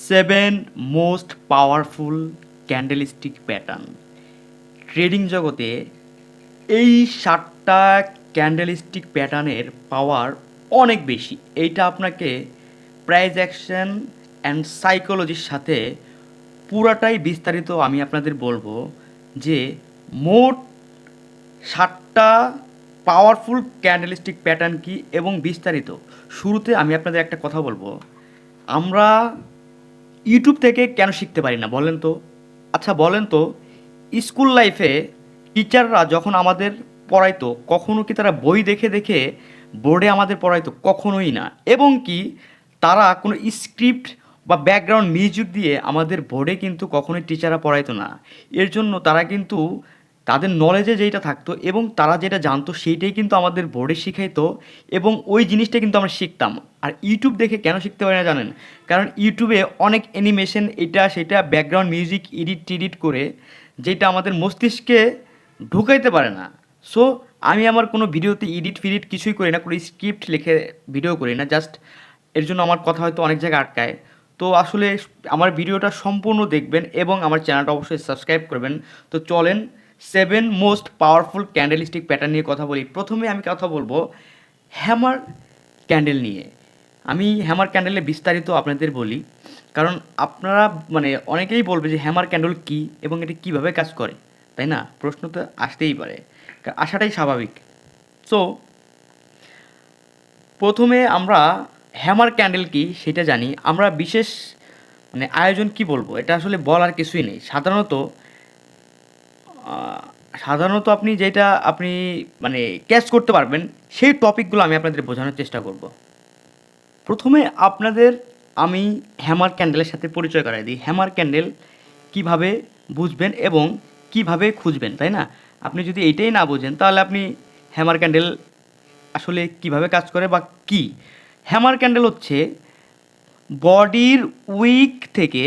7 most powerful candlestick pattern. Trading জগতে এই 7টা candlestick প্যাটার্নের পাওয়ার অনেক বেশি। এইটা আপনাকে প্রাইস অ্যাকশন অ্যান্ড সাইকোলজির সাথে পুরাটাই বিস্তারিত আমি আপনাদের বলবো যে মোট 7টা পাওয়ারফুল ক্যান্ডেলস্টিক প্যাটার্ন কি এবং বিস্তারিত। শুরুতে আমি আপনাদের একটা কথা বলবো, আমরা ইউটিউব থেকে কেন শিখতে পারি না বলেন তো? আচ্ছা বলেন তো, স্কুল লাইফে টিচাররা যখন আমাদের পড়াইতো কখনো কি তারা বই দেখে দেখে বোর্ডে আমাদের পড়াইতো? কখনোই না। এবং কি তারা কোনো স্ক্রিপ্ট বা ব্যাকগ্রাউন্ড মিউজিক দিয়ে আমাদের বোর্ডে কিন্তু কখনোই টিচাররা পড়াইতো না। এর জন্য তারা কিন্তু তাদের নলেজে যেটা থাকতো এবং তারা যেটা জানতো সেইটাই কিন্তু আমাদের বোর্ডে শিখাইতো এবং ওই জিনিসটা কিন্তু আমরা শিখতাম। আর ইউটিউব দেখে কেন শিখতে পারি না জানেন? কারণ ইউটিউবে অনেক অ্যানিমেশন এটা সেটা ব্যাকগ্রাউন্ড মিউজিক এডিট টিডিট করে যেটা আমাদের মস্তিষ্কে ঢুকাইতে পারে না। সো আমি আমার কোনো ভিডিওতে এডিট ফিডিট কিছুই করি না, কোনো স্ক্রিপ্ট লিখে ভিডিও করি না, জাস্ট এর জন্য আমার কথা হয়তো অনেক জায়গায় আটকায়। তো আসলে আমার ভিডিওটা সম্পূর্ণ দেখবেন এবং আমার চ্যানেলটা অবশ্যই সাবস্ক্রাইব করবেন। তো চলেন 7 মোস্ট পাওয়ারফুল ক্যান্ডেলস্টিক প্যাটার্ন নিয়ে কথা বলি। প্রথমে আমি কথা বলবো হ্যামার ক্যান্ডেল নিয়ে। আমি হ্যামার ক্যান্ডেলে বিস্তারিত আপনাদের বলি, কারণ আপনারা মানে অনেকেই বলবে যে হ্যামার ক্যান্ডেল কী এবং এটি কীভাবে কাজ করে, তাই না? প্রশ্ন তো আসতেই পারে, আসাটাই স্বাভাবিক। সো প্রথমে আমরা হ্যামার ক্যান্ডেল কি সেটা জানি। আমরা বিশেষ মানে আয়োজন কি বলবো, এটা আসলে বলার কিছুই নেই। সাধারণত আপনি যেটা আপনি মানে ক্যাচ করতে পারবেন সেই টপিকগুলো আমি আপনাদের বোঝানোর চেষ্টা করব। প্রথমে আপনাদের আমি হ্যামার ক্যান্ডেলের সাথে পরিচয় করাই দিই। হ্যামার ক্যান্ডেল কিভাবে বুঝবেন এবং কিভাবে খুঁজবেন, তাই না? আপনি যদি এইটাই না বোঝেন তাহলে আপনি হ্যামার ক্যান্ডেল আসলে কিভাবে কাজ করে বা কি। হ্যামার ক্যান্ডেল হচ্ছে বডির উইক থেকে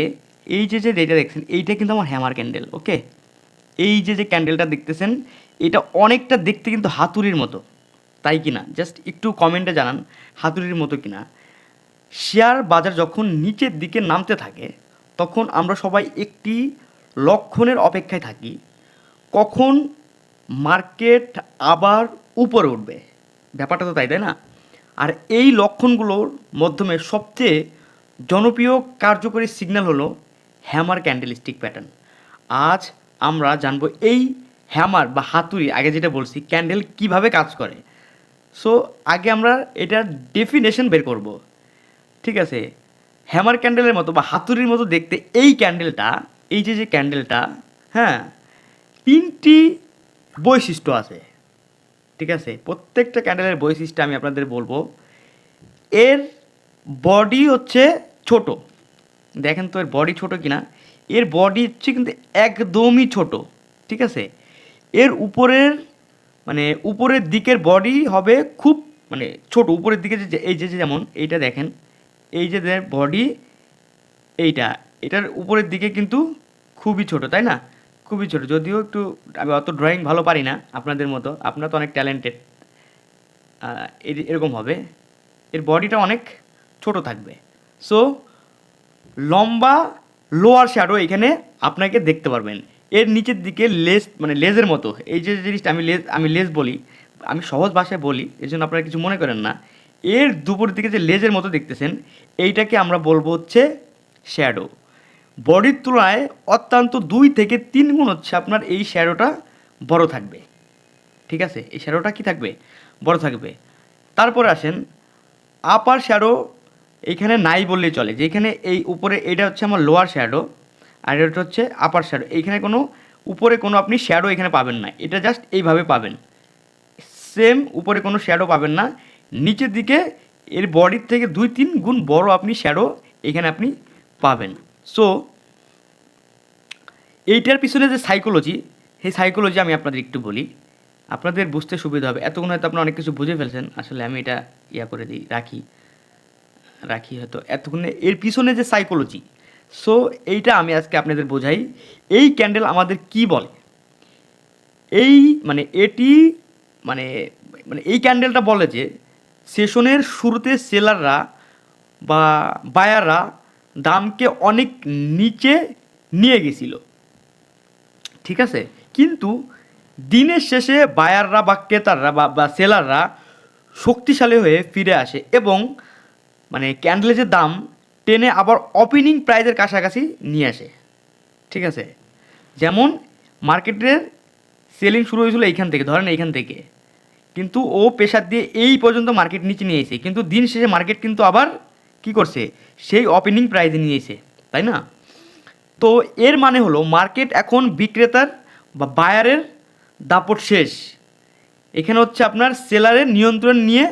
এই যে যে যেটা দেখছেন এইটা কিন্তু আমার হ্যামার ক্যান্ডেল। ওকে, এই যে যে ক্যান্ডেলটা দেখতেছেন এটা অনেকটা দেখতে কিন্তু হাতুড়ির মতো, তাই কি না? জাস্ট একটু কমেন্টে জানান হাতুড়ির মতো কিনা। শেয়ার বাজার যখন নিচের দিকে নামতে থাকে তখন আমরা সবাই একটি লক্ষণের অপেক্ষায় থাকি, কখন মার্কেট আবার উপরে উঠবে। ব্যাপারটা তো তাই, তাই না? আর এই লক্ষণগুলোর মাধ্যমে সবচেয়ে জনপ্রিয় কার্যকরী সিগন্যাল হলো হ্যামার ক্যান্ডেলস্টিক প্যাটার্ন। আজ আমরা জানবো এই হ্যামার বা হাতুড়ি, আগে যেটা বলছি ক্যান্ডেল কিভাবে কাজ করে। সো আগে আমরা এটার ডেফিনেশন বের করব। ঠিক আছে, হ্যামার ক্যান্ডেলের মতো বা হাতুড়ির মতো দেখতে এই ক্যান্ডেলটা, এই যে যে ক্যান্ডেলটা, হ্যাঁ, 3টি বৈশিষ্ট্য আছে। ঠিক আছে, প্রত্যেকটা ক্যান্ডেলের বৈশিষ্ট্য আমি আপনাদের বলবো। এর বডি হচ্ছে ছোট, দেখেন তো এর বডি ছোট কিনা। এর বডি হচ্ছে কিন্তু একদমই ছোট। ঠিক আছে, এর উপরের মানে উপরের দিকের বডি হবে খুব মানে ছোট। উপরের দিকে যে এই যে যে যেমন এইটা দেখেন, এই যে বডি এইটা, এটার উপরের দিকে কিন্তু খুবই ছোট, তাই না? খুবই ছোট, যদিও একটু আমি অত ড্রয়িং ভালো পারি না আপনাদের মতো, আপনারা তো অনেক ট্যালেন্টেড। এরকম হবে, এর বডিটা অনেক ছোট থাকবে। সো লম্বা লোয়ার শ্যাডো এখানে আপনাকে দেখতে পারবেন। এর নিচের দিকে লেজ মানে লেজের মতো, এই যে জিনিসটা আমি লেজ বলি, আমি সহজ ভাষায় বলি এর জন্য আপনারা কিছু মনে করেন না। এর দুপুরের দিকে যে লেজের মতো দেখতেছেন এইটাকে আমরা বলবো হচ্ছে শ্যাডো। বডির তুলনায় অত্যন্ত 2 থেকে 3 গুণ হচ্ছে আপনার এই শ্যাডোটা বড় থাকবে। ঠিক আছে, এই শ্যাডোটা কি থাকবে? বড় থাকবে। তারপরে আসেন আপার শ্যাডো, এইখানে নাই বললেই চলে। যেখানে এই উপরে এটা হচ্ছে আমার লোয়ার শ্যাডো আর এটা হচ্ছে আপার শ্যাডো। এইখানে কোনো উপরে কোনো আপনি শ্যাডো এখানে পাবেন না, এটা জাস্ট এইভাবে পাবেন। সেম উপরে কোনো শ্যাডো পাবেন না, নিচের দিকে এর বডির থেকে 2-3 গুণ বড় আপনি শ্যাডো এখানে আপনি পাবেন। সো এইটার পিছনে যে সাইকোলজি, সেই সাইকোলজি আমি আপনাদের একটু বলি, আপনাদের বুঝতে সুবিধা হবে। এতক্ষণ হয়তো আপনারা অনেক কিছু বুঝে ফেলছেন, আসলে আমি এটা করে দিই রাখি রাখি হয়তো এতক্ষণে এর পিছনে যে সাইকোলজি। সো এইটা আমি আজকে আপনাদের বোঝাই। এই ক্যান্ডেল আমাদের কি বলে, এই মানে এটি মানে মানে এই ক্যান্ডেলটা বলে যে সেশনের শুরুতে সেলাররা বা বায়াররা দামকে অনেক নিচে নিয়ে গেছিল, ঠিক আছে। কিন্তু দিনের শেষে বায়াররা বা ক্রেতাররা বা সেলাররা শক্তিশালী হয়ে ফিরে আসে এবং মানে ক্যান্ডেলের যে দাম টেনে আবার ওপেনিং প্রাইজের কাছাকাছি নিয়ে আসে, ঠিক আছে। যেমন মার্কেটের সেলিং শুরু হয়েছিল এইখান থেকে, ধরেন এইখান থেকে, কিন্তু ও প্রেশার দিয়ে এই পর্যন্ত মার্কেট নিচে নিয়ে এসে, কিন্তু দিন শেষে মার্কেট কিন্তু আবার কি করছে, সেই ওপেনিং প্রাইজে নিয়ে এসে, তাই না? তো এর মানে হলো মার্কেট এখন বিক্রেতার বা বায়ারের দাপট শেষ। এখানে হচ্ছে আপনার সেলারের নিয়ন্ত্রণ নিয়ে,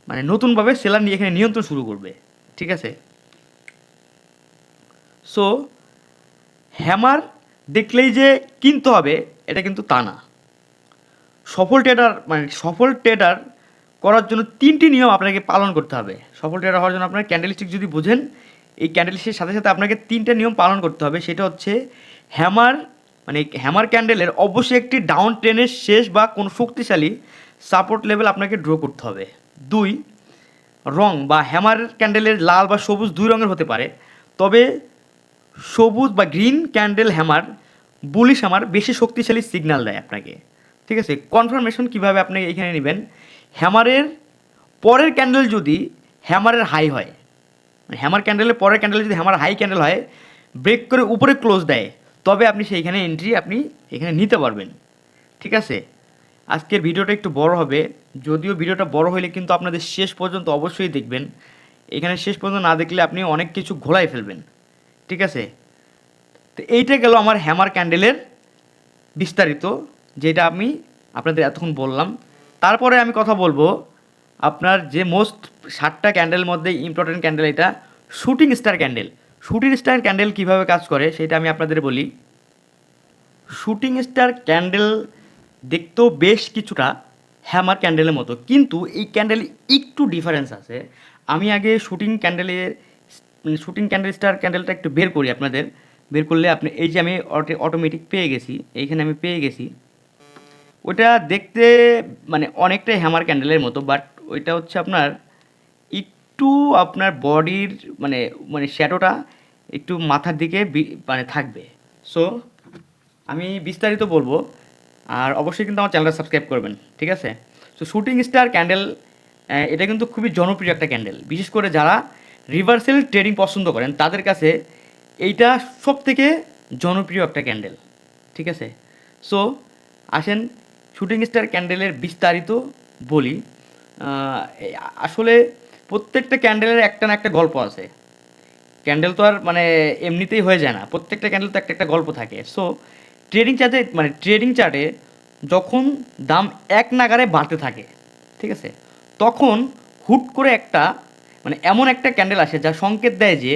মানে নতুনভাবে সেলার নিয়ে এখানে নিয়ন্ত্রণ শুরু করবে, ঠিক আছে। সো হ্যামার দেখলেই যে কিনতে হবে এটা কিন্তু তা না। সফল ট্রেডার করার জন্য 3টি নিয়ম আপনাকে পালন করতে হবে। সফল ট্রেডার হওয়ার জন্য আপনার ক্যান্ডেলস্টিক যদি বোঝেন, এই ক্যান্ডেলস্টিকের সাথে সাথে আপনাকে 3টা নিয়ম পালন করতে হবে। সেটা হচ্ছে হ্যামার, মানে হ্যামার ক্যান্ডেলের অবশ্যই একটি ডাউন ট্রেনের শেষ বা কোনো শক্তিশালী সাপোর্ট লেভেল আপনাকে ড্র করতে হবে। 2, রং বা হ্যামার ক্যান্ডেলের লাল বা সবুজ 2 রঙের হতে পারে, তবে সবুজ বা green candle hammer bullish hammer বেশি শক্তিশালী সিগন্যাল দেয় আপনাকে, ঠিক আছে। কনফার্মেশন কীভাবে আপনি এখানে নেবেন, হ্যামারের পরের ক্যান্ডেল যদি হ্যামারের হাই হয়, মানে হ্যামার ক্যান্ডেলের পরের ক্যান্ডেল যদি হ্যামার হাই ক্যান্ডেল হয়, ব্রেক করে উপরে ক্লোজ দেয়, তবে আপনি সেইখানে এন্ট্রি আপনি এখানে নিতে পারবেন, ঠিক আছে। আজকের ভিডিওটা একটু বড় হবে, যদিও ভিডিওটা বড় হলে কিন্তু আপনাদের শেষ পর্যন্ত অবশ্যই দেখবেন। এখানে শেষ পর্যন্ত না দেখলে আপনি অনেক কিছু ঘোলায় ফেলবেন, ঠিক আছে। তো এইটা গেল আমার হ্যামার ক্যান্ডেলের বিস্তারিত, যেটা আমি আপনাদের এতক্ষণ বললাম। তারপরে আমি কথা বলবো আপনার যে মোস্ট 7টা ক্যান্ডেলের মধ্যে ইম্পর্টেন্ট ক্যান্ডেল, এটা shooting star candle. Shooting star candle কীভাবে কাজ করে সেটা আমি আপনাদের বলি। শুটিং স্টার ক্যান্ডেল দেখতেও বেশ কিছুটা হ্যামার ক্যান্ডেলের মতো, কিন্তু এই ক্যান্ডেলে একটু ডিফারেন্স আছে। আমি আগে শুটিং ক্যান্ডেল স্টার ক্যান্ডেলটা একটু বের করি আপনাদের। বের করলে আপনি এই যে আমি অটোমেটিক পেয়ে গেছি, এইখানে আমি পেয়ে গেছি। ওটা দেখতে মানে অনেকটাই হ্যামার ক্যান্ডেলের মতো, বাট ওইটা হচ্ছে আপনার একটু আপনার বডির মানে মানে শ্যাডোটা একটু মাথার দিকে মানে থাকবে। সো আমি বিস্তারিত বলবো, আর অবশ্যই কিন্তু আমার চ্যানেলটা সাবস্ক্রাইব করবেন, ঠিক আছে। সো শুটিং স্টার ক্যান্ডেল এটা কিন্তু খুবই জনপ্রিয় একটা ক্যান্ডেল, বিশেষ করে যারা রিভার্সাল ট্রেডিং পছন্দ করেন তাদের কাছে এইটা সব থেকে জনপ্রিয় একটা ক্যান্ডেল, ঠিক আছে। সো আসেন শুটিং স্টার ক্যান্ডেলের বিস্তারিত বলি। আসলে প্রত্যেকটা ক্যান্ডেলের একটা না একটা গল্প আছে। ক্যান্ডেল তো আর মানে এমনিতেই হয়ে যায় না, প্রত্যেকটা ক্যান্ডেল তো একটা একটা গল্প থাকে। সো ট্রেডিং চার্টে যখন দাম এক নাগাড়ে বাড়তে থাকে, ঠিক আছে, তখন হুট করে একটা মানে এমন একটা ক্যান্ডেল আসে যা সংকেত দেয় যে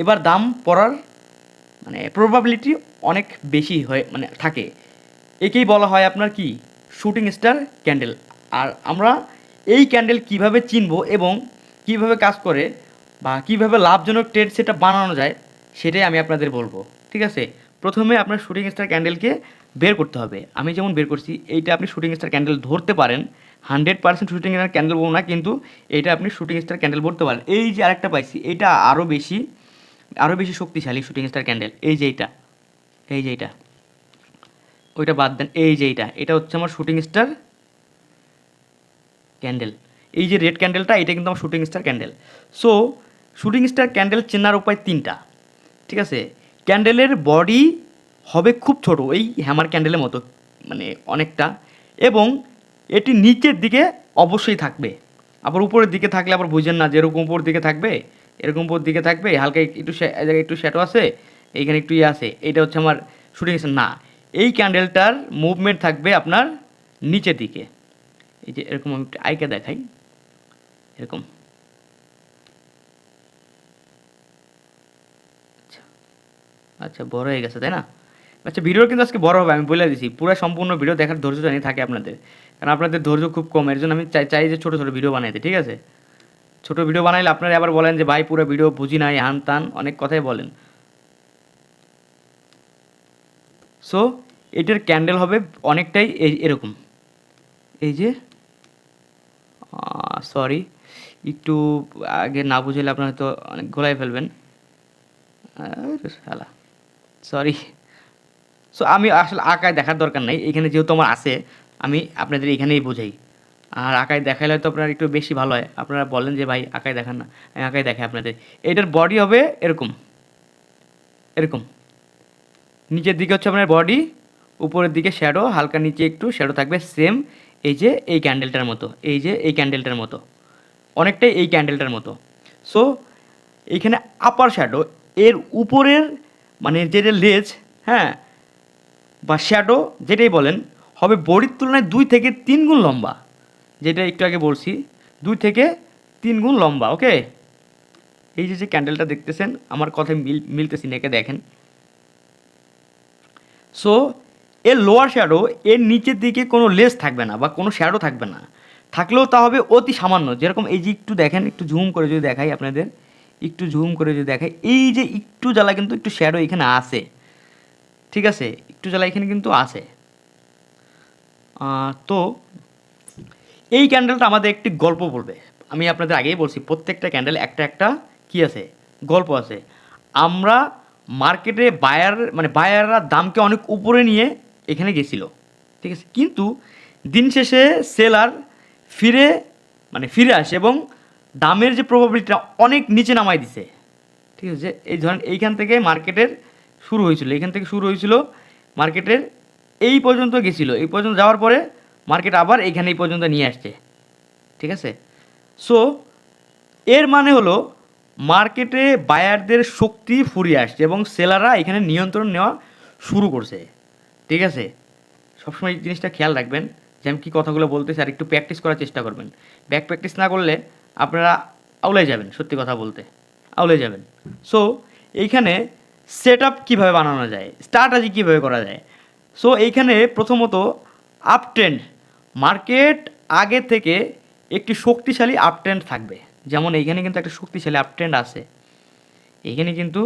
এবার দাম পড়ার মানে প্রবাবিলিটি অনেক বেশি হয়ে মানে থাকে। একেই বলা হয় আপনার কি, শুটিং স্টার ক্যান্ডেল। আর আমরা এই ক্যান্ডেল কিভাবে চিনব এবং কিভাবে কাজ করে বা কিভাবে লাভজনক ট্রেড সেটা বানানো যায় সেটাই আমি আপনাদের বলবো, ঠিক আছে। প্রথমে আপনার শুটিং স্টার ক্যান্ডেলকে বের করতে হবে। আমি যেমন বের করছি, এইটা আপনি শুটিং স্টার ক্যান্ডেল ধরতে পারেন। 100% শুটিং স্টার ক্যান্ডেল বলবো না, কিন্তু এইটা আপনি শুটিং স্টার ক্যান্ডেল বলতে পারেন। এই যে আরেকটা পাইছি, এইটা আরও বেশি শক্তিশালী শুটিং স্টার ক্যান্ডেল। এই যে এইটা ওইটা বাদ দেন, এই যে এটা হচ্ছে আমার শুটিং স্টার ক্যান্ডেল। এই যে রেড ক্যান্ডেলটা, এটা কিন্তু আমার shooting star candle. So shooting star candle চেনার উপায় 3টা, ঠিক আছে। ক্যান্ডেলের বডি হবে খুব ছোট, এই হ্যামার ক্যান্ডেলের মতো মানে অনেকটা, এবং এটি নিচের দিকে অবশ্যই থাকবে। আবার উপরের দিকে থাকলে আবার বুঝেন না যে এরকম উপর দিকে থাকবে, এরকম উপর দিকে থাকবে, হালকা একটু জায়গায় একটু শ্যাটো আছে, এইখানে একটু আছে, এইটা হচ্ছে আমার শুটিং স্টার না। এই ক্যান্ডেলটার মুভমেন্ট থাকবে আপনার নিচের দিকে। এই যে এরকম আমি একটু আইকে দেখাই, এরকম। আচ্ছা আচ্ছা, বড় হয়ে গেছে তাই না? আচ্ছা, ভিডিও কিন্তু আজকে বড় হবে, আমি বলে দিচ্ছি। পুরো সম্পূর্ণ ভিডিও দেখার ধৈর্য জানি থাকে আপনাদের, কারণ আপনাদের ধৈর্য খুব কম। এর জন্য আমি চাই যে ছোটো ছোটো ভিডিও বানাইতে, ঠিক আছে। ছোটো ভিডিও বানাইলে আপনারা আবার বলেন যে ভাই পুরো ভিডিও বুঝি নাই, হান তান অনেক কথাই বলেন। সো এটার ক্যান্ডেল হবে অনেকটাই এরকম। এই যে সরি, একটু আগে না বুঝলে আপনারা হয়তো অনেক ঘোলায় ফেলবেন। শালা, সরি। সো আমি আসলে আঁকায় দেখার দরকার নাই, এখানে যেহেতু আমার আছে আমি আপনাদের এখানেই বোঝাই। আর আঁকায় দেখাইলে তো আপনার একটু বেশি ভালো হয়, আপনারা বলেন যে ভাই আঁকায় দেখান না, আমি আঁকায় দেখাই আপনাদের। এটার বডি হবে এরকম, এরকম নিচের দিকে হচ্ছে আপনার বডি, উপরের দিকে শ্যাডো, হালকা নিচে একটু শ্যাডো থাকবে, সেম এই যে এই ক্যান্ডেলটার মতো, এই যে এই ক্যান্ডেলটার মতো, অনেকটাই এই ক্যান্ডেলটার মতো। সো এইখানে আপার শ্যাডো, এর উপরের মানে যেটা লেজ, হ্যাঁ, বা শ্যাডো যেটাই বলেন, হবে বডির তুলনায় 2 থেকে 3 গুণ লম্বা, যেটা একটু আগে বলছি, 2 থেকে 3 গুণ লম্বা। ওকে, এই যে যে ক্যান্ডেলটা দেখতেছেন, আমার কথায় মিলতেছি না, একে দেখেন। সো এর লোয়ার শ্যাডো, এর নিচের দিকে কোনো লেস থাকবে না বা কোনো শ্যাডো থাকবে না, থাকলেও তা হবে অতি সামান্য। যেরকম এই যে একটু দেখেন, একটু জুম করে যদি দেখাই আপনাদের, একটু জুম করে যদি দেখাই, এই যে একটু জ্বালা কিন্তু একটু শ্যাডো এখানে আছে, ঠিক আছে, একটু জ্বালা এখানে কিন্তু আছে। তো এই ক্যান্ডেলটা আমাদের একটি গল্প বলবে। আমি আপনাদের আগেই বলছি, প্রত্যেকটা ক্যান্ডেল একটা একটা কী আছে, গল্প আছে। আমরা মার্কেটে বায়াররা দামকে অনেক উপরে নিয়ে এখানে গেছিলো, ঠিক আছে, কিন্তু দিন শেষে সেলার ফিরে ফিরে আসে এবং দামের যে প্রবাবিলিটিটা অনেক নিচে নামাই দিছে, ঠিক আছে। এই ধরেন এইখান থেকে মার্কেটের শুরু হয়েছিল, এখান থেকে শুরু হয়েছিল মার্কেটের, এই পর্যন্ত গেছিলো, এই পর্যন্ত যাওয়ার পরে মার্কেট আবার এইখানে এই পর্যন্ত নিয়ে আসছে, ঠিক আছে। সো এর মানে হলো মার্কেটে বায়ারদের শক্তি ফুরিয়ে আসছে এবং সেলাররা এখানে নিয়ন্ত্রণ নেওয়া শুরু করছে, ঠিক আছে। সবসময় এই জিনিসটা খেয়াল রাখবেন যে আমি কী কথাগুলো বলতেছি, আর একটু প্র্যাকটিস করার চেষ্টা করবেন। ব্যাক প্র্যাকটিস না করলে আপনারা আউলে যাবেন, সত্যি কথা বলতে আউলে যাবেন। সো এইখানে সেট আপ কীভাবে বানানো যায়, স্ট্র্যাটেজি কীভাবে করা যায়। সো এইখানে প্রথমত আপ ট্রেন্ড, মার্কেট আগে থেকে একটি শক্তিশালী আপ ট্রেন্ড থাকবে। যেমন এইখানে কিন্তু একটা শক্তিশালী আপ ট্রেন্ড আছে, এইখানে কিন্তু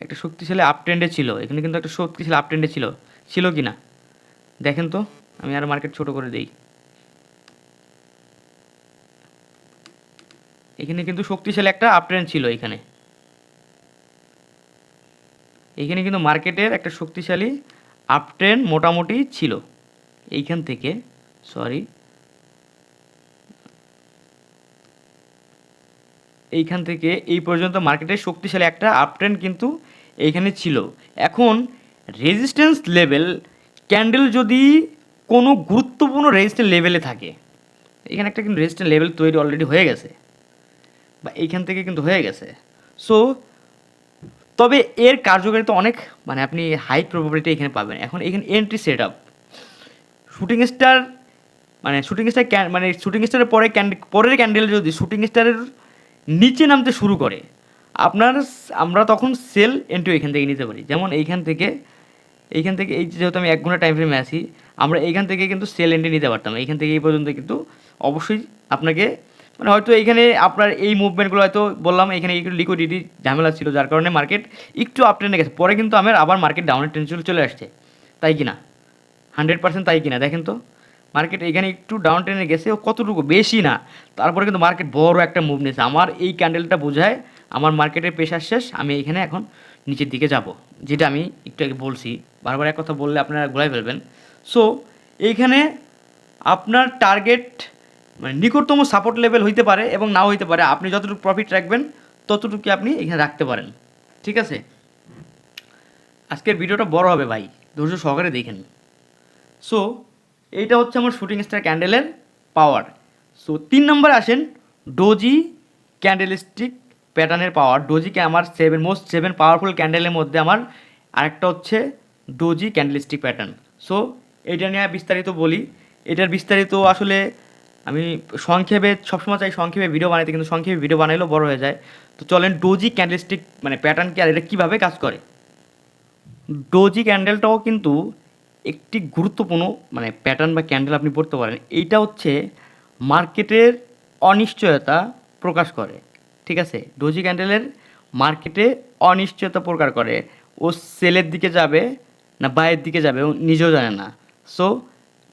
একটা শক্তিশালী আপ ট্রেন্ডে ছিল, এখানে কিন্তু একটা শক্তিশালী আপ ট্রেন্ডে ছিল, ছিল কি না দেখেন তো। আমি আর মার্কেট ছোট করে দিই, এখানে কিন্তু শক্তিশালী একটা আপ ট্রেন্ড ছিল, এখানে এইখানে কিন্তু মার্কেটের একটা শক্তিশালী আপ ট্রেন্ড মোটামুটি ছিল। এইখান থেকে সরি, এইখান থেকে এই পর্যন্ত মার্কেটের শক্তিশালী একটা আপ ট্রেন্ড কিন্তু এইখানে ছিল। এখন রেজিস্ট্যান্স লেভেল ক্যান্ডেল যদি কোনো গুরুত্বপূর্ণ রেজিস্ট্যান্স লেভেলে থাকে, এখানে একটা কিন্তু রেজিস্ট্যান্স লেভেল তৈরি অলরেডি হয়ে গেছে, বা এইখান থেকে কিন্তু হয়ে গেছে। সো তবে এর কার্যকারিতা অনেক, আপনি হাই প্রবাবিলিটি এখানে পাবেন। এখন এখানে entry set up, shooting star shooting স্টারের পরের ক্যান্ডেল যদি শুটিং স্টারের নিচে নামতে শুরু করে, আমরা তখন সেল এন্ট্রি এখান থেকে নিতে পারি। যেমন এইখান থেকে এই যেহেতু আমি 1 ঘন্টা টাইম ফ্রেমে আছি, আমরা এইখান থেকে কিন্তু সেল এন্ট্রি নিতে পারতাম, এইখান থেকে এই পর্যন্ত। কিন্তু অবশ্যই আপনাকে হয়তো এইখানে আপনার এই মুভমেন্টগুলো হয়তো বললাম, এখানে একটু লিকুইডিটি ঝামেলা ছিল, যার কারণে মার্কেট একটু আপ ট্রেন্ডে গেছে, পরে কিন্তু আবার মার্কেট ডাউনের ট্রেন্ড চলে আসছে, তাই কি না? 100% তাই কিনা দেখেন তো। মার্কেট এখানে একটু ডাউন ট্রেনে গেছে, ও কতটুকু, বেশি না, তারপরে কিন্তু মার্কেট বড় একটা মুভ নিয়েছে। আমার এই ক্যান্ডেলটা বোঝায় আমার মার্কেটের প্রেশার শেষ, আমি এইখানে এখন নিচের দিকে যাব, যেটা আমি একটু আগে বলছি। বারবার এক কথা বললে আপনারা গোলাই ফেলবেন। সো এইখানে আপনার টার্গেট নিকটতম সাপোর্ট লেভেল হইতে পারে এবং নাও হইতে পারে, আপনি যতটুকু প্রফিট রাখবেন ততটুকু আপনি এখানে রাখতে পারেন, ঠিক আছে। আজকের ভিডিওটা বড় হবে ভাই, ধৈর্য সহকারে দেখেন। সো এইটা হচ্ছে আমার শুটিং স্টার ক্যান্ডেলের পাওয়ার। সো 3 নম্বরে আসেন ডোজি ক্যান্ডেলস্টিক প্যাটার্নের পাওয়ার। ডোজিকে আমার 7 পাওয়ারফুল ক্যান্ডেলের মধ্যে আমার আরেকটা হচ্ছে ডোজি ক্যান্ডেলস্টিক প্যাটার্ন। সো এটা নিয়ে বিস্তারিত বলি। এটার বিস্তারিত আসলে আমি সংক্ষেপে সবসময় চাই সংক্ষেপে ভিডিও বানাইতে, কিন্তু সংক্ষেপে ভিডিও বানাইলেও বড় হয়ে যায়। তো চলেন ডোজি ক্যান্ডেলস্টিক প্যাটার্ন কি আর এটা কীভাবে কাজ করে। ডোজি ক্যান্ডেলটাও কিন্তু একটি গুরুত্বপূর্ণ প্যাটার্ন বা ক্যান্ডেল আপনি পড়তে পারেন। এইটা হচ্ছে মার্কেটের অনিশ্চয়তা প্রকাশ করে, ঠিক আছে। ডোজি ক্যান্ডেলের মার্কেটে অনিশ্চয়তা প্রকাশ করে, ও সেলের দিকে যাবে না বাইয়ের দিকে যাবে ও নিজেও জানে না। সো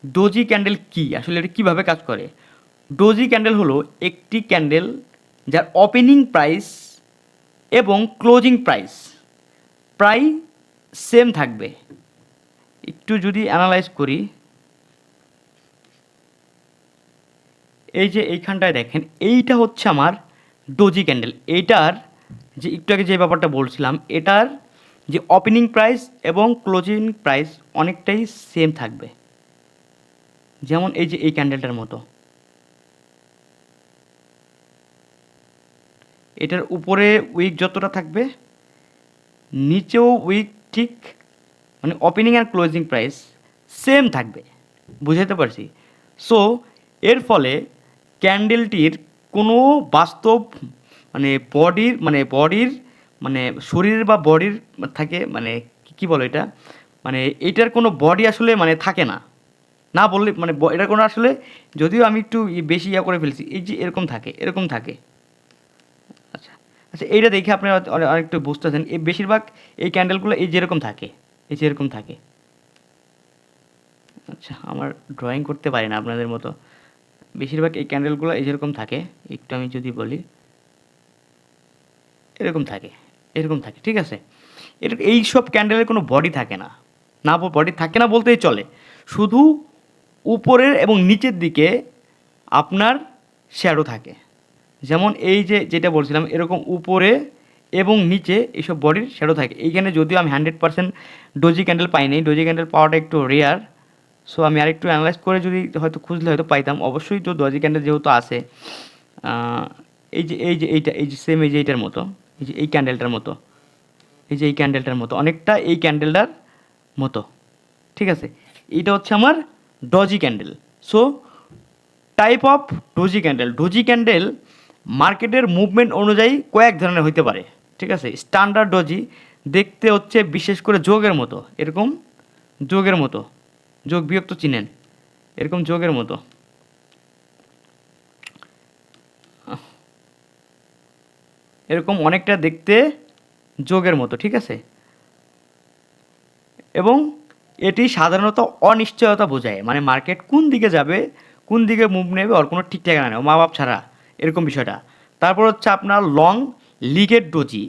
ডোজি ক্যান্ডেল কি, আসলে এটা কীভাবে কাজ করে। ডোজি ক্যান্ডেল হলো একটি ক্যান্ডেল যার ওপেনিং প্রাইস এবং ক্লোজিং প্রাইস প্রায় সেম থাকবে। একটু যদি অ্যানালাইজ করি, এই যে এইখানটায় দেখেন, এইটা হচ্ছে আমার ডোজি ক্যান্ডেল। এইটার যে একটু আগে যে ব্যাপারটা বলছিলাম, এটার যে ওপেনিং প্রাইস এবং ক্লোজিং প্রাইস অনেকটাই সেম থাকবে। যেমন এই যে এই ক্যান্ডেলটার মতো, এটার উপরে উইক যতটা থাকবে, নিচেও উইক ঠিক মানে ওপেনিং আর ক্লোজিং প্রাইস সেম থাকবে। বুঝাতে পারছি? সো এর ফলে ক্যান্ডেলটির কোনো বাস্তব বডির মানে শরীরের বা বডির থাকে মানে কী বলো এটা, মানে এটার কোনো বডি আসলে মানে থাকে না। না বললে মানে এটার কোনো আসলে, যদিও আমি একটু বেশি ইয়া করে ফেলছি, এই যে এরকম থাকে, এরকম থাকে। আচ্ছা আচ্ছা, এইটা দেখে আপনি অনেকটা বুঝতেছেন। এই বেশিরভাগ এই ক্যান্ডেলগুলো এই যেরকম থাকে, এই যে এরকম থাকে। আচ্ছা, আমার ড্রয়িং করতে পারি না আপনাদের মতো। বেশিরভাগ এই ক্যান্ডেলগুলো এই যেরকম থাকে, একটু আমি যদি বলি, এরকম থাকে, এরকম থাকে, ঠিক আছে? এই সব ক্যান্ডেলের কোনো বডি থাকে না, না বডি থাকে না বলতেই চলে। শুধু উপরের এবং নিচের দিকে আপনার শ্যাডো থাকে। যেমন এই যে যেটা বলছিলাম, এরকম উপরে এবং নিচে এইসব বডির শ্যাডো থাকে। এইখানে যদিও আমি 100% ডোজি ক্যান্ডেল পাইনি, ডোজি ক্যান্ডেল পাওয়াটা একটু রেয়ার। সো আমি আরেকটু অ্যানালাইজ করে যদি হয়তো খুঁজলে হয়তো পাইতাম। অবশ্যই তো ডোজি ক্যান্ডেল যেহেতু আছে, এই যে সেম এই যে এইটার মতো, এই যে এই ক্যান্ডেলটার মতো, এই যে এই ক্যান্ডেলটার মতো, অনেকটা এই ক্যান্ডেলটার মতো, ঠিক আছে? এইটা হচ্ছে আমার doji candle. So type of doji candle মার্কেটের মুভমেন্ট অনুযায়ী কয়েক ধরনের হইতে পারে, ঠিক আছে? স্ট্যান্ডার্ড ডজি দেখতে হচ্ছে বিশেষ করে যোগের মতো, এরকম যোগের মতো, যোগ বিয়োগ তো চিনেন, এরকম যোগের মতো, এরকম অনেকটা দেখতে যোগের মতো, ঠিক আছে? এবং এটি সাধারণত অনিশ্চয়তা বোঝায়, মানে মার্কেট কোন দিকে যাবে, কোন দিকে মুভ নেবে, ওর কোনো ঠিক ঠিকানা নেই, মা বাপ ছাড়া, এরকম বিষয়টা। তারপর হচ্ছে আপনার লং লিগেড ডোজি,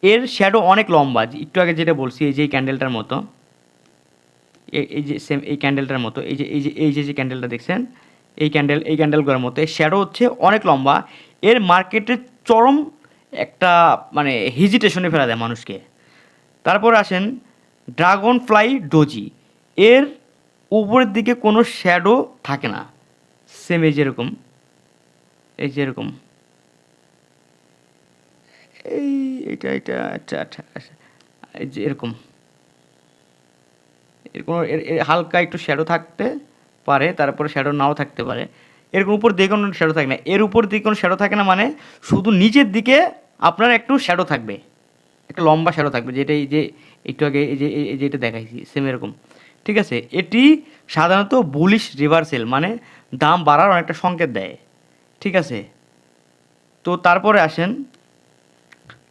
এর শ্যাডো অনেক লম্বা, একটু আগে যেটা বলছি, এই যে এই ক্যান্ডেলটার মতো, এই যে সেম এই ক্যান্ডেলটার মতো, এই যে ক্যান্ডেলটা দেখছেন, এই ক্যান্ডেলগুলোর মতো এর শ্যাডো হচ্ছে অনেক লম্বা। এর মার্কেটের চরম একটা মানে হেজিটেশনে ফেলা দেয় মানুষকে। তারপর আসেন ড্রাগন ফ্লাই ডোজি, এর উপরের দিকে কোনো শ্যাডো থাকে না, সেম এই যেরকম, এই যেরকম, এটা আচ্ছা আচ্ছা আচ্ছা, এই যে এরকম, এর কোনো এর হালকা একটু শ্যাডো থাকতে পারে, তারপরে শ্যাডো নাও থাকতে পারে। এরকম উপর দিকে কোনো শ্যাডো থাকে না, এর উপর দিকে কোনো শ্যাডো থাকে না, মানে শুধু নিচের দিকে আপনার একটু শ্যাডো থাকবে, একটা লম্বা শ্যাডো থাকবে, যেটা এই যে একটু আগে এই যে এটা দেখাইছি সেম এরকম, ঠিক আছে? এটি সাধারণত বুলিশ রিভার্সেল, মানে দাম বাড়ার অনেকটা সংকেত দেয়, ঠিক আছে? তো তারপরে আসেন,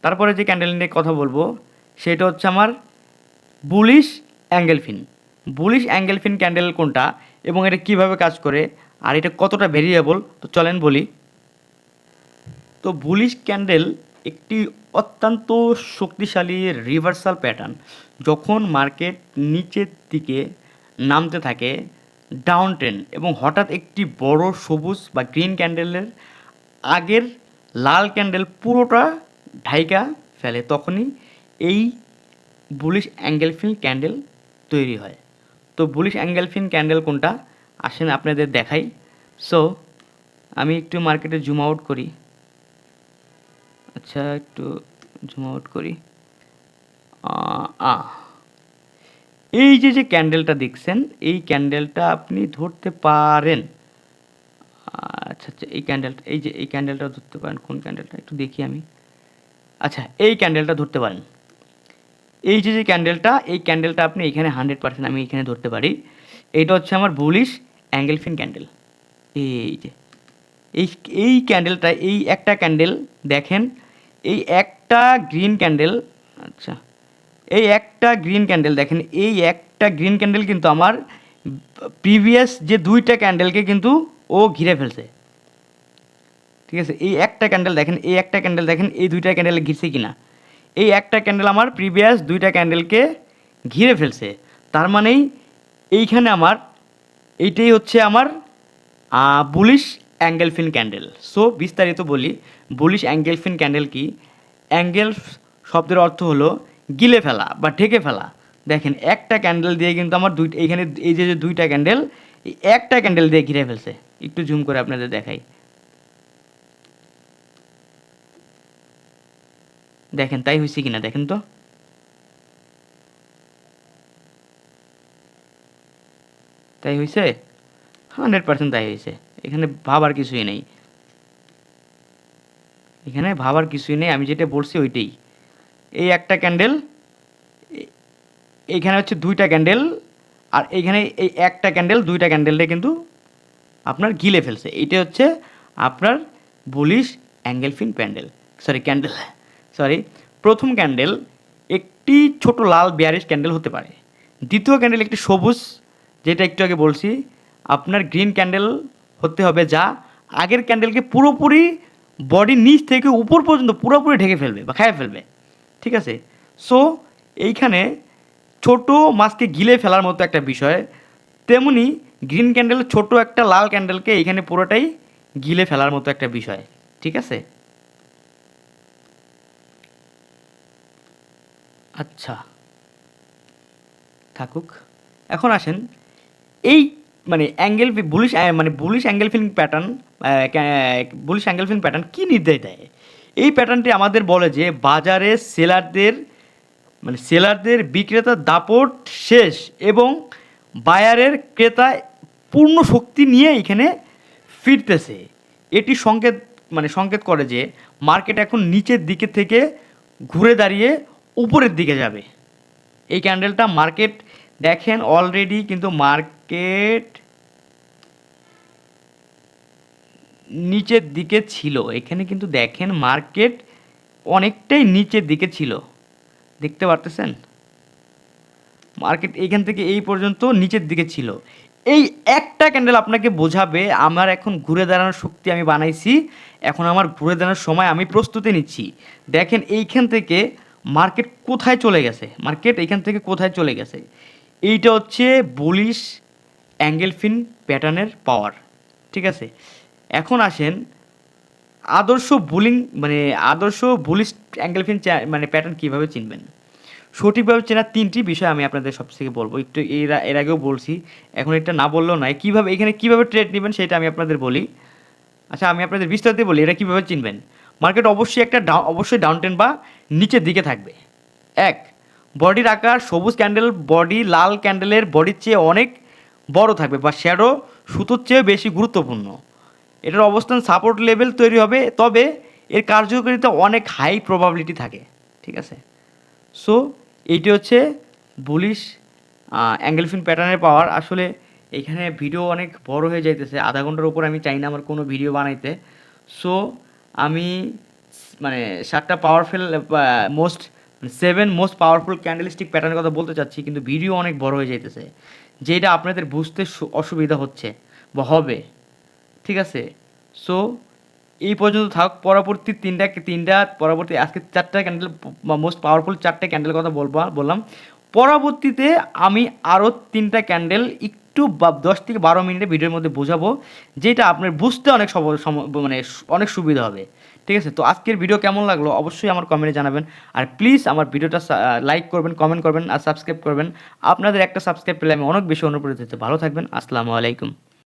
তারপরে যে ক্যান্ডেল নিয়ে কথা বলবো সেটা হচ্ছে আমার বুলিশ অ্যাঙ্গেলফিন। বুলিশ অ্যাঙ্গেলফিন ক্যান্ডেল কোনটা এবং এটা কীভাবে কাজ করে আর এটা কতটা ভেরিয়েবল, তো চলেন বলি। তো বুলিশ ক্যান্ডেল একটি অত্যন্ত শক্তিশালী রিভার্সাল প্যাটার্ন। যখন মার্কেট নিচের দিকে নামতে থাকে, ডাউন ট্রেন্ড, এবং হঠাৎ একটি বড় সবুজ বা গ্রিন ক্যান্ডেলের আগের লাল ক্যান্ডেল পুরোটা ঢাইকা ফেলে, তখনই এই বুলিশ অ্যাঙ্গেলফিন ক্যান্ডেল তৈরি হয়। তো বুলিশ অ্যাঙ্গেলফিন ক্যান্ডেল কোনটা আসেন আপনাদের দেখাই। সো আমি একটু মার্কেটে জুম আউট করি, আচ্ছা একটু জুম আউট করি। এই যে ক্যান্ডেলটা দেখছেন, এই ক্যান্ডেলটা আপনি ধরতে পারেন। আচ্ছা আচ্ছা, এই ক্যান্ডেলটা, এই ক্যান্ডেলটা ধরতে পারেন। কোন ক্যান্ডেলটা একটু দেখি আমি। আচ্ছা, এই ক্যান্ডেলটা ধরতে পারেন। এই যে ক্যান্ডেলটা, এই ক্যান্ডেলটা আপনি এখানে 100% আমি এখানে ধরতে পারি। এইটা হচ্ছে আমার বুলিশ অ্যাঙ্গেলফিন ক্যান্ডেল। এই যে এই এই ক্যান্ডেলটা, এই একটা ক্যান্ডেল দেখেন, এই একটা গ্রিন ক্যান্ডেল, আচ্ছা এই একটা গ্রিন ক্যান্ডেল দেখেন, এই একটা গ্রিন ক্যান্ডেল কিন্তু আমার প্রিভিয়াস যে দুইটা ক্যান্ডেলকে কিন্তু ও ঘিরে ফেলছে, ঠিক আছে? এই একটা ক্যান্ডেল দেখেন, এই একটা ক্যান্ডেল দেখেন, এই দুইটা ক্যান্ডেল ঘিরছে কিনা। এই একটা ক্যান্ডেল আমার প্রিভিয়াস দুইটা ক্যান্ডেলকে ঘিরে ফেলছে। তার মানেই এইখানে আমার এইটাই হচ্ছে আমার বুলিশ অ্যাঙ্গেলফিন ক্যান্ডেল। সো বিস্তারিত বলি, বুলিশ অ্যাঙ্গেলফিন ক্যান্ডেল কি? অ্যাঙ্গেল শব্দের অর্থ হলো গিলে ফেলা বা ঢেকে ফেলা। দেখেন একটা ক্যান্ডেল দিয়ে কিন্তু আমার এইখানে এই যে দুইটা ক্যান্ডেল, এই একটা ক্যান্ডেল দিয়ে ঘিরে ফেলছে। একটু জুম করে আপনাদের দেখাই, দেখেন তাই হয়েছে কিনা দেখেন তো। তাই হয়েছে, 100% তাই হয়েছে। এখানে ভাবার কিছুই নেই, এখানে ভাবার কিছুই নেই, আমি যেটা বলছি ওইটাই। এই একটা ক্যান্ডেল, এইখানে হচ্ছে দুইটা ক্যান্ডেল, আর এইখানে এই একটা ক্যান্ডেল দুইটা ক্যান্ডেলটা কিন্তু আপনার গিলে ফেলছে। এইটা হচ্ছে আপনার বুলিশ অ্যাঙ্গেলফিন ক্যান্ডেল। সরি, প্রথম ক্যান্ডেল একটি ছোট লাল বেয়ারিশ ক্যান্ডেল হতে পারে। দ্বিতীয় ক্যান্ডেল একটি সবুজ, যেটা একটু আগে বলছি আপনার গ্রিন ক্যান্ডেল হতে হবে, যা আগের ক্যান্ডেলকে পুরোপুরি বডির নিচ থেকে উপর পর্যন্ত পুরোপুরি ঢেকে ফেলবে বা খেয়ে ফেলবে। ঠিক আছে? সো এইখানে ছোট মাছকে গিলে ফেলার মতো একটা বিষয়, তেমনি গ্রিন ক্যান্ডেল ছোট একটা লাল ক্যান্ডেলকে এইখানে পুরোটাই গিলে ফেলার মতো একটা বিষয়। ঠিক আছে? আচ্ছা, থাকুক। এখন আসেন এই বুলিশ অ্যাঙ্গেলফিন প্যাটার্ন, বুলিশ অ্যাঙ্গেলফিন প্যাটার্ন কী নির্দেশ দেয়? এই প্যাটার্নটি আমাদের বলে যে বাজারে সেলারদের বিক্রেতার দাপট শেষ এবং বায়ারের ক্রেতা পূর্ণ শক্তি নিয়ে এখানে ফিরতেছে। এটি সংকেত করে যে মার্কেট এখন নিচের দিকে থেকে ঘুরে দাঁড়িয়ে উপরের দিকে যাবে। এই ক্যান্ডেলটা মার্কেট দেখেন অলরেডি কিন্তু মার্কেট নিচের দিকে ছিল। এখানে কিন্তু দেখেন মার্কেট অনেকটাই নিচের দিকে ছিল, দেখতে পারতেছেন? মার্কেট এইখান থেকে এই পর্যন্ত নিচের দিকে ছিল। এই একটা ক্যান্ডেল আপনাকে বোঝাবে আমার এখন ঘুরে দাঁড়ানোর শক্তি আমি বানাইছি, এখন আমার ঘুরে দাঁড়ানোর সময় আমি প্রস্তুতি নিচ্ছি। দেখেন এইখান থেকে মার্কেট কোথায় চলে গেছে, এইটা হচ্ছে বুলিশ অ্যাঙ্গেলফিন প্যাটার্নের পাওয়ার। ঠিক আছে? এখন আসেন আদর্শ বুলিশ অ্যাঙ্গেলফিন প্যাটার্ন কীভাবে চিনবেন। সঠিকভাবে চেনার 3টি বিষয় আমি আপনাদের সবথেকে বলবো। একটু এর আগেও বলছি, এখন এটা না বললেও নয়। কীভাবে ট্রেড নেবেন সেটা আমি আপনাদের বলি। আচ্ছা, আমি আপনাদের বিস্তারিত বলি এটা কীভাবে চিনবেন। মার্কেট অবশ্যই ডাউন ট্রেন্ড বা নিচের দিকে থাকবে। 1, বডির আকার সবুজ ক্যান্ডেল বডি লাল ক্যান্ডেলের বডির চেয়ে অনেক বড় থাকবে বা শ্যাডো সুতোর চেয়ে বেশি গুরুত্বপূর্ণ। এটার অবস্থান সাপোর্ট লেভেল তৈরি হবে, তবে এর কার্যকারিতা অনেক হাই প্রবাবিলিটি থাকে। ঠিক আছে? সো এইটি হচ্ছে বুলিশ অ্যাঙ্গেলফিন প্যাটার্নের পাওয়ার। আসলে এখানে ভিডিও অনেক বড় হয়ে যাইতেছে, আধা ঘন্টার উপর আমি চাই না আমার কোনো ভিডিও বানাইতে। সো আমি 7টা powerful most 7 most powerful candlestick প্যাটার্নের কথা বলতে চাচ্ছি, কিন্তু ভিডিও অনেক বড় হয়ে যাইতেছে, যেটা আপনাদের বুঝতে অসুবিধা হচ্ছে বা হবে। ঠিক আছে? সো এই পর্যন্ত থাক। পরবর্তী আজকে 4টা ক্যান্ডেল বা মোস্ট পাওয়ারফুল 4টে ক্যান্ডেল কথা বললাম। পরবর্তীতে আমি আরও 3টা ক্যান্ডেল একটু 10 থেকে 12 মিনিটের ভিডিওর মধ্যে বোঝাবো, যেটা আপনার বুঝতে অনেক সুবিধা হবে। ঠিক আছে? তো আজকের ভিডিও কেমন লাগলো অবশ্যই আমার কমেন্টে জানাবেন। আর প্লিজ আমার ভিডিওটা লাইক করবেন, কমেন্ট করবেন আর সাবস্ক্রাইব করবেন। আপনাদের একটা সাবস্ক্রাইব পেলে আমি অনেক বেশি অনুপ্রাণিত হতে। ভালো থাকবেন। আসসালামু আলাইকুম।